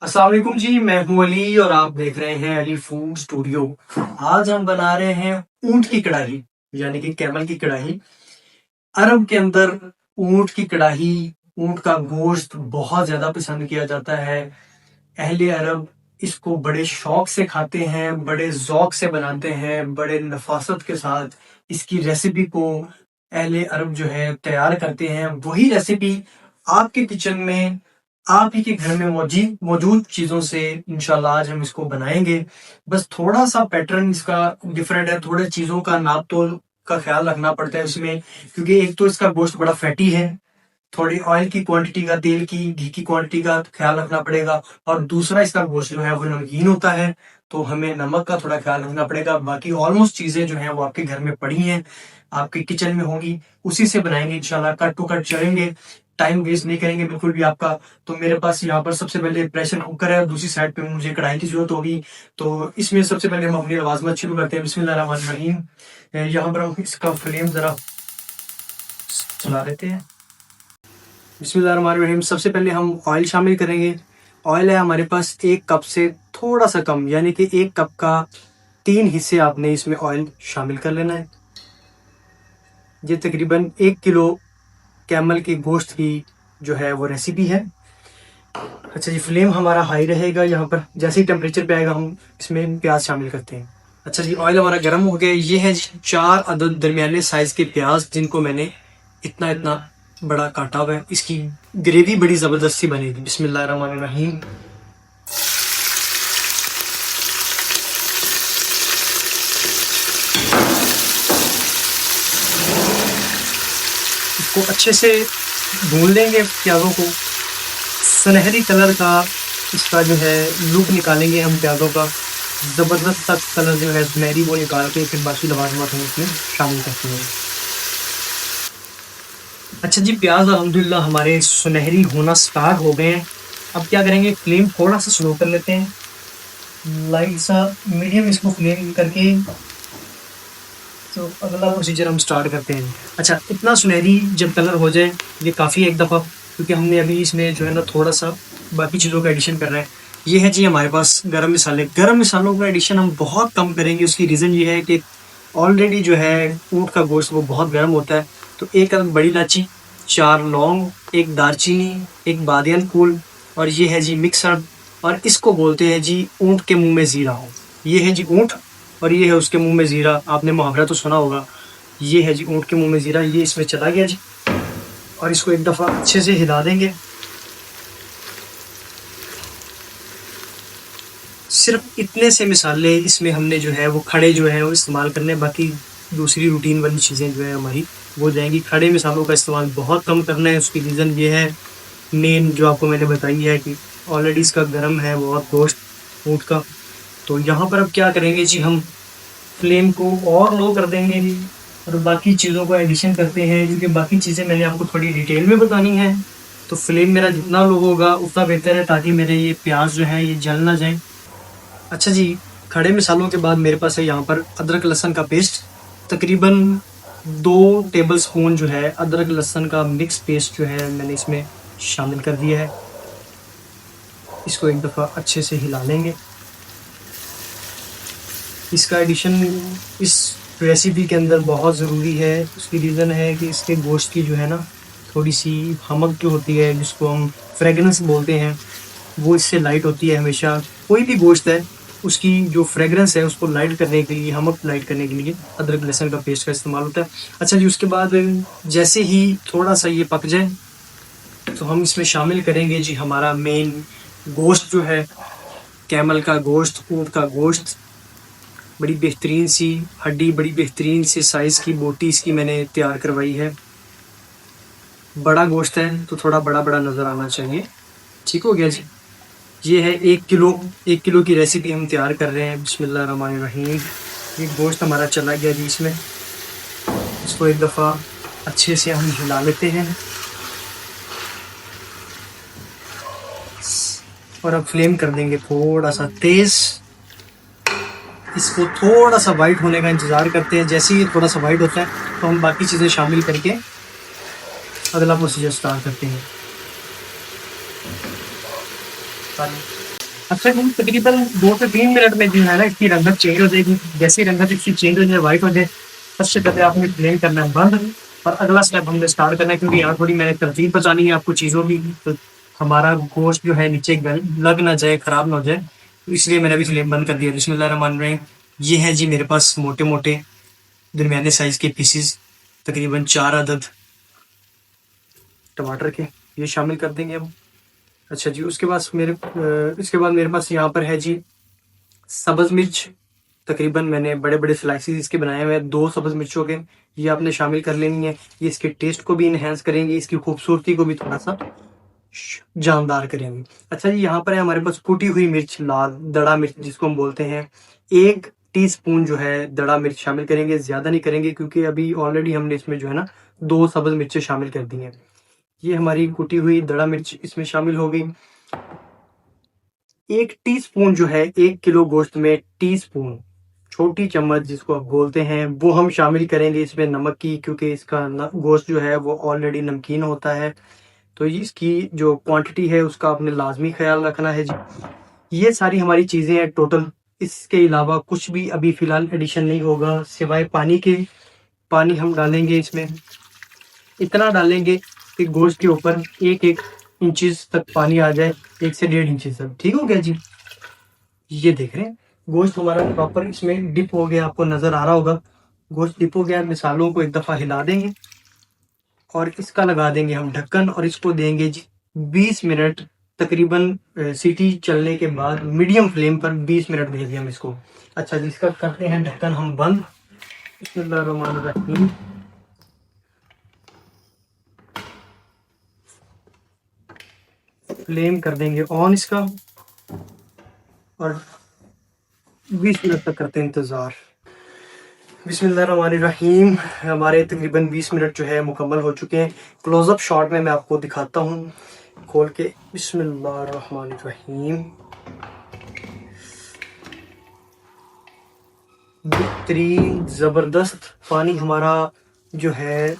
अस्सलाम वालेकुम जी, मैं हूं अली और आप देख रहे हैं अली फूड स्टूडियो। आज हम बना रहे हैं ऊंट की कढ़ाई, यानी कि कैमल की कढ़ाई। अरब के अंदर ऊंट की कढ़ाई, ऊंट का गोश्त बहुत ज्यादा पसंद किया जाता है। अहले अरब इसको बड़े शौक से खाते हैं, बड़े ज़ौक से बनाते हैं, बड़े नफासत के साथ इसकी रेसिपी को अहले अरब जो है तैयार करते हैं। वही रेसिपी आपके किचन में, आप ही के घर में मौजूद मौजूद चीज़ों से इंशाल्लाह आज हम इसको बनाएंगे। बस थोड़ा सा पैटर्न इसका डिफरेंट है, थोड़े चीज़ों का नाप तोल का ख्याल रखना पड़ता है इसमें, क्योंकि एक तो इसका गोश्त बड़ा फैटी है, थोड़ी ऑयल की क्वांटिटी का, तेल की, घी की क्वांटिटी का ख्याल रखना पड़ेगा। और दूसरा इसका गोश्त जो है वो नमकीन होता है, तो हमें नमक का थोड़ा ख्याल रखना पड़ेगा। बाकी ऑलमोस्ट चीजें जो हैं वो आपके घर में पड़ी हैं, आपके किचन में होंगी, उसी से बनाएंगे इंशाल्लाह। कट टू कट चलेंगे, टाइम वेस्ट नहीं करेंगे बिल्कुल भी आपका। तो मेरे पास यहाँ पर सबसे पहले प्रेशर कुकर है, दूसरी साइड पे मुझे कढ़ाई की जरूरत होगी। तो इसमें सबसे पहले हम अपनी लवाज़मात शुरू करते हैं। बिस्मिल्लाहिर्रहमानिर्रहीम। यहाँ पर हम इसका फ्लेम जरा चला लेते हैं। बिस्मिल्लाहिर्रहमानिर्रहीम। सबसे पहले हम ऑयल शामिल करेंगे। ऑयल है हमारे पास 1 कप से थोड़ा सा कम, यानी कि 1 कप का 3 हिस्से आपने इसमें ऑयल शामिल कर लेना है। ये तकरीबन 1 किलो कैमल के गोश्त की जो है वो रेसिपी है। अच्छा जी, फ्लेम हमारा हाई रहेगा। यहाँ पर जैसे ही टेम्परेचर पे आएगा हम इसमें प्याज शामिल करते हैं। अच्छा जी, ऑयल हमारा गर्म हो गया। ये है 4 अदद दरमियाने साइज के प्याज, जिनको मैंने इतना इतना बड़ा काटा हुआ है। इसकी ग्रेवी बड़ी ज़बरदस्त सी बनेगी। बिस्मिल्लाहिर्रहमानिर्रहीम। इसको अच्छे से भून लेंगे प्याज़ों को, सुनहरी कलर का इसका जो है लुक निकालेंगे हम प्याज़ों का। ज़बरदस्त सा कलर जो है सुनहरी, वो निकाल के फिर बाकी लवाज़मात हम इसमें शामिल करते हैं। अच्छा जी, प्याज अल्हम्दुलिल्लाह हमारे सुनहरी होना स्टार्ट हो गए हैं। अब क्या करेंगे, फ्लेम थोड़ा सा स्लो कर लेते हैं, लाइट सा मीडियम इसको फ्लेम करके। तो अगला प्रोसीजर हम स्टार्ट करते हैं। अच्छा, इतना सुनहरी जब कलर हो जाए, ये काफ़ी है एक दफ़ा, क्योंकि हमने अभी इसमें जो है ना थोड़ा सा बाकी चीज़ों का एडिशन कर रहे हैं। ये है जी हमारे पास गरम मसाले। गरम मसालों का एडिशन हम बहुत कम करेंगे। उसकी रीज़न ये है कि ऑलरेडी जो है ऊँट का गोश्त वो बहुत गर्म होता है। तो 1 अदद बड़ी इलायची, 4 लौंग, 1 दालचीनी, 1 बादियान फूल, और ये है जी मिक्सर। और इसको बोलते हैं जी ऊँट के मुंह में ज़ीरा हो। ये है जी ऊँट और ये है उसके मुंह में ज़ीरा। आपने मुहावरा तो सुना होगा। ये है जी ऊँट के मुंह में ज़ीरा। ये इसमें चला गया जी, और इसको एक दफ़ा अच्छे से हिला देंगे। सिर्फ इतने से मिसाले इसमें हमने जो है वो खड़े जो है वो इस्तेमाल करने, बाकी दूसरी रूटीन वाली चीज़ें जो है हमारी वो जाएंगी। खड़े मिसालों का इस्तेमाल बहुत कम करना है। उसकी रीज़न ये है मेन, जो आपको मैंने बताई है कि ऑलरेडी इसका गर्म है बहुत गोश्त ऊँट का। तो यहाँ पर अब क्या करेंगे जी, हम फ्लेम को और लो कर देंगे जी, और बाकी चीज़ों को एडिशन करते हैं, क्योंकि बाकी चीज़ें मैंने आपको थोड़ी डिटेल में बतानी है। तो फ्लेम मेरा जितना लो होगा उतना बेहतर है, ताकि मेरे ये प्याज जो है ये जल ना जाए। अच्छा जी, खड़े मिसालों के बाद मेरे पास है यहाँ पर अदरक लहसुन का पेस्ट। तकरीबन 2 टेबल स्पून जो है अदरक लहसुन का मिक्स पेस्ट जो है मैंने इसमें शामिल कर दिया है। इसको एक दफ़ा अच्छे से हिला लेंगे। इसका एडिशन इस रेसिपी के अंदर बहुत ज़रूरी है। उसकी रीज़न है कि इसके गोश्त की जो है ना थोड़ी सी हमक जो होती है, जिसको हम फ्रेगनेंस बोलते हैं, वो इससे लाइट होती है। हमेशा कोई भी गोश्त है उसकी जो फ्रेगरेंस है उसको लाइट करने के लिए, हमक लाइट करने के लिए अदरक लहसुन का पेस्ट का इस्तेमाल होता है। अच्छा जी, उसके बाद जैसे ही थोड़ा सा ये पक जाए तो हम इसमें शामिल करेंगे जी हमारा मेन गोश्त जो है, कैमल का गोश्त, ऊँट का गोश्त। बड़ी बेहतरीन सी हड्डी, बड़ी बेहतरीन सी साइज़ की बोटी इसकी मैंने तैयार करवाई है। बड़ा गोश्त है तो थोड़ा बड़ा बड़ा नज़र आना चाहिए। ठीक हो गया जी। ये है 1 किलो की रेसिपी हम तैयार कर रहे हैं। बिस्मिल्लाहिर्रहमानिर्रहीम। ये गोश्त हमारा चला गया जी इसमें। इसको एक दफ़ा अच्छे से हम हिला लेते हैं, और अब फ्लेम कर देंगे थोड़ा सा तेज़। इसको थोड़ा सा वाइट होने का इंतज़ार करते हैं। जैसे ही थोड़ा सा वाइट होता है तो हम बाकी चीज़ें शामिल करके अगला प्रोसीजर स्टार्ट करते हैं। अच्छा जी, तकरीबन 2 से 3 मिनट में जो है ना इसकी रंगत चेंज हो जाएगी। जैसे ही रंगत इसकी चेंज हो जाए, वाइट हो जाए, सबसे पहले आपने फ्लेम करना है बंद और अगला स्टेप हमने स्टार्ट करना है, क्योंकि यहाँ थोड़ी मैंने तरतीब बतानी है आपको चीज़ों की, तो हमारा गोश्त जो है नीचे लग ना जाए, खराब ना हो जाए, तो इसलिए मैंने अभी फ्लेम बंद कर दिया। बिस्मिल्लाहिर्रहमानिर्रहीम। ये है जी मेरे पास मोटे मोटे दरमियाने साइज़ के पीसेस, तकरीबन 4 अदद टमाटर के, ये शामिल कर देंगे हम। अच्छा जी, इसके बाद मेरे पास यहाँ पर है जी सब्ज़ मिर्च। तकरीबन मैंने बड़े बड़े स्लाइसिस इसके बनाए हुए हैं, 2 सब्ज़ मिर्चों के, ये आपने शामिल कर लेनी है। ये इसके टेस्ट को भी इन्हेंस करेंगी, इसकी खूबसूरती को भी थोड़ा सा जानदार करेंगी। अच्छा जी, यहाँ पर है हमारे पास कुटी हुई मिर्च, लाल दड़ा मिर्च जिसको हम बोलते हैं, 1 टीस्पून जो है दड़ा मिर्च शामिल करेंगे, ज़्यादा नहीं करेंगे क्योंकि अभी ऑलरेडी हमने इसमें जो है ना 2 सब्ज़ मिर्चें शामिल कर दी हैं। ये हमारी कुटी हुई दड़ा मिर्च इसमें शामिल हो गई। 1 टीस्पून जो है, 1 किलो गोश्त में टीस्पून, छोटी चम्मच जिसको आप बोलते हैं, वो हम शामिल करेंगे इसमें नमक की, क्योंकि इसका गोश्त जो है वो ऑलरेडी नमकीन होता है, तो इसकी जो क्वांटिटी है उसका आपने लाजमी ख्याल रखना है जी। ये सारी हमारी चीज़ें हैं टोटल। इसके अलावा कुछ भी अभी फ़िलहाल एडिशन नहीं होगा सिवाय पानी के। पानी हम डालेंगे इसमें, इतना डालेंगे कि गोश्त के ऊपर 1-1 इंचेस तक पानी आ जाए, 1 से 1.5 इंच तक। ठीक हो गया जी। ये देख रहे हैं गोश्त हमारा प्रॉपर इसमें डिप हो गया, आपको नज़र आ रहा होगा गोश्त डिप हो गया। मिसालों को एक दफ़ा हिला देंगे और इसका लगा देंगे हम ढक्कन और इसको देंगे जी 20 मिनट। तकरीबन सीटी चलने के बाद मीडियम फ्लेम पर 20 मिनट देंगे हम इसको। अच्छा जी, इसका करते हैं ढक्कन हम बंद। बिस्मिल्लाहिर्रहमानिर्रहीम। फ्लेम कर देंगे ऑन इसका और 20 मिनट तक करते हैं इंतज़ार। बिस्मिल्लाहिर्रहमानिर्रहीम। हमारे तकरीबन 20 मिनट जो है मुकम्मल हो चुके हैं। क्लोज़अप शॉट में मैं आपको दिखाता हूँ खोल के। बिस्मिल्लाहिर्रहमानिर्रहीम। बेहतरीन ज़बरदस्त पानी हमारा जो है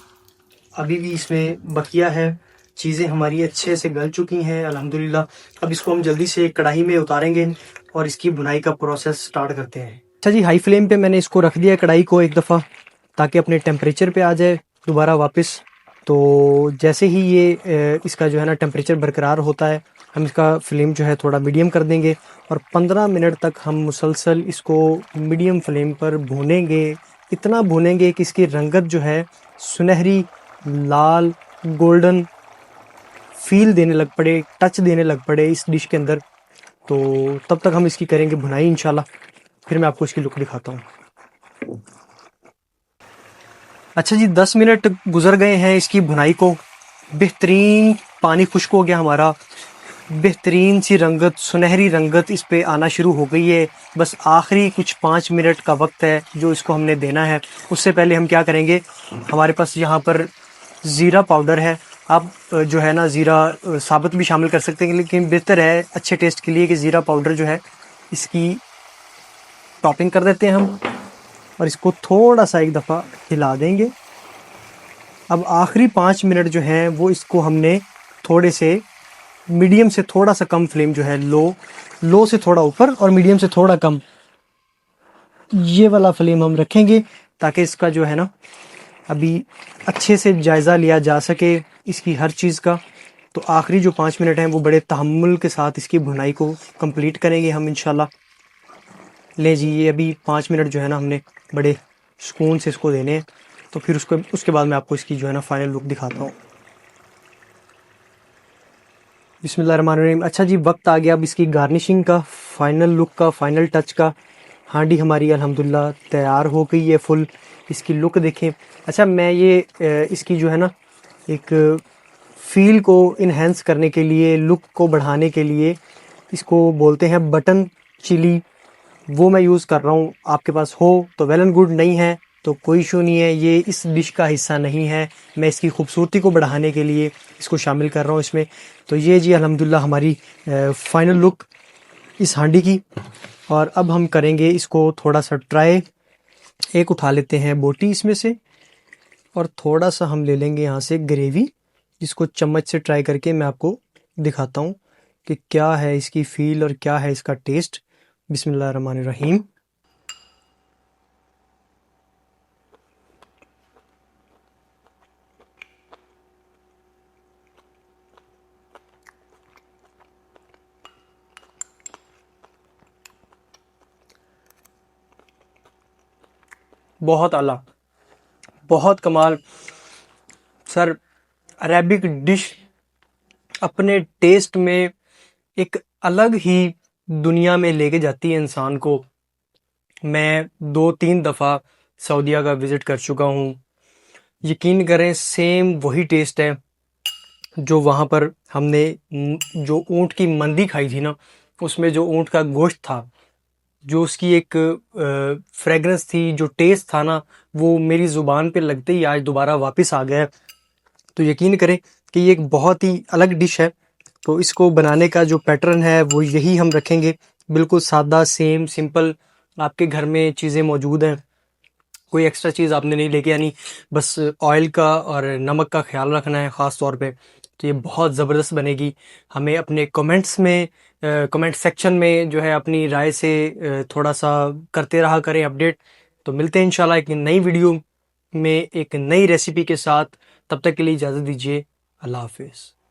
अभी भी इसमें बकिया है, चीज़ें हमारी अच्छे से गल चुकी हैं अल्हम्दुलिल्लाह। अब इसको हम जल्दी से कढ़ाई में उतारेंगे और इसकी बुनाई का प्रोसेस स्टार्ट करते हैं। अच्छा जी, हाई फ्लेम पे मैंने इसको रख दिया कढ़ाई को एक दफ़ा, ताकि अपने टेम्परेचर पे आ जाए दोबारा वापस। तो जैसे ही ये इसका जो है ना टेम्परेचर बरकरार होता है, हम इसका फ्लेम जो है थोड़ा मीडियम कर देंगे और 15 मिनट तक हम मुसलसल इसको मीडियम फ्लेम पर भूनेंगे। इतना भूनेंगे कि इसकी रंगत जो है सुनहरी, लाल, गोल्डन फील देने लग पड़े, टच देने लग पड़े इस डिश के अंदर। तो तब तक हम इसकी करेंगे भुनाई इंशाल्लाह, फिर मैं आपको इसकी लुक दिखाता हूँ। अच्छा जी, 10 मिनट गुजर गए हैं इसकी भुनाई को। बेहतरीन पानी खुश्क हो गया हमारा, बेहतरीन सी रंगत, सुनहरी रंगत इस पे आना शुरू हो गई है। बस आखिरी कुछ 5 मिनट का वक्त है जो इसको हमने देना है। उससे पहले हम क्या करेंगे, हमारे पास यहाँ पर ज़ीरा पाउडर है। आप जो है ना ज़ीरा साबुत भी शामिल कर सकते हैं, लेकिन बेहतर है अच्छे टेस्ट के लिए कि ज़ीरा पाउडर जो है इसकी टॉपिंग कर देते हैं हम और इसको थोड़ा सा एक दफ़ा हिला देंगे। अब आखिरी 5 मिनट जो हैं वो इसको हमने थोड़े से मीडियम से थोड़ा सा कम फ्लेम जो है, लो से थोड़ा ऊपर और मीडियम से थोड़ा कम, ये वाला फ्लेम हम रखेंगे ताकि इसका जो है ना अभी अच्छे से जायज़ा लिया जा सके इसकी हर चीज़ का। तो आखिरी जो 5 मिनट हैं वो बड़े तहम्मुल के साथ इसकी भुनाई को कंप्लीट करेंगे हम इंशाल्लाह। ले जी, ये अभी 5 मिनट जो है ना हमने बड़े सुकून से इसको देने हैं, तो फिर उसके बाद मैं आपको इसकी जो है ना फाइनल लुक दिखाता हूँ। बिस्मिल्लाहिर्रहमानिर्रहीम। अच्छा जी, वक्त आ गया अब इसकी गार्निशिंग का, फाइनल लुक का, फाइनल टच का। हांडी हमारी अल्हम्दुलिल्लाह तैयार हो गई है फुल। इसकी लुक देखें। अच्छा, मैं ये इसकी जो है ना एक फ़ील को इन्हेंस करने के लिए, लुक को बढ़ाने के लिए, इसको बोलते हैं बटन चिली, वो मैं यूज़ कर रहा हूँ। आपके पास हो तो वेल एंड गुड, नहीं है तो कोई इशू नहीं है, ये इस डिश का हिस्सा नहीं है। मैं इसकी खूबसूरती को बढ़ाने के लिए इसको शामिल कर रहा हूँ इसमें। तो ये जी अल्हम्दुलिल्लाह हमारी फ़ाइनल लुक इस हांडी की। और अब हम करेंगे इसको थोड़ा सा ट्राई। एक उठा लेते हैं बोटी इसमें से और थोड़ा सा हम ले लेंगे यहाँ से ग्रेवी, जिसको चम्मच से ट्राई करके मैं आपको दिखाता हूँ कि क्या है इसकी फील और क्या है इसका टेस्ट। बिस्मिल्लाहिर्रहमानिर्रहीम। बहुत आला, बहुत कमाल सर। अरेबिक डिश अपने टेस्ट में एक अलग ही दुनिया में लेके जाती है इंसान को। मैं 2-3 दफ़ा सऊदीया का विज़िट कर चुका हूँ। यकीन करें सेम वही टेस्ट है जो वहाँ पर हमने जो ऊँट की मंदी खाई थी ना, उसमें जो ऊँट का गोश्त था, जो उसकी एक फ्रेगरेंस थी, जो टेस्ट था ना, वो मेरी ज़ुबान पे लगते ही आज दोबारा वापस आ गया है। तो यकीन करें कि ये एक बहुत ही अलग डिश है। तो इसको बनाने का जो पैटर्न है वो यही हम रखेंगे, बिल्कुल सादा, सेम, सिंपल। आपके घर में चीज़ें मौजूद हैं, कोई एक्स्ट्रा चीज़ आपने नहीं लेके आनी, बस ऑयल का और नमक का ख्याल रखना है ख़ास तौर पे। तो ये बहुत ज़बरदस्त बनेगी। हमें अपने कमेंट्स में कमेंट सेक्शन में जो है अपनी राय से थोड़ा सा करते रहा करें अपडेट। तो मिलते हैं इंशाल्लाह एक नई वीडियो में एक नई रेसिपी के साथ। तब तक के लिए इजाज़त दीजिए। अल्लाह हाफिज़।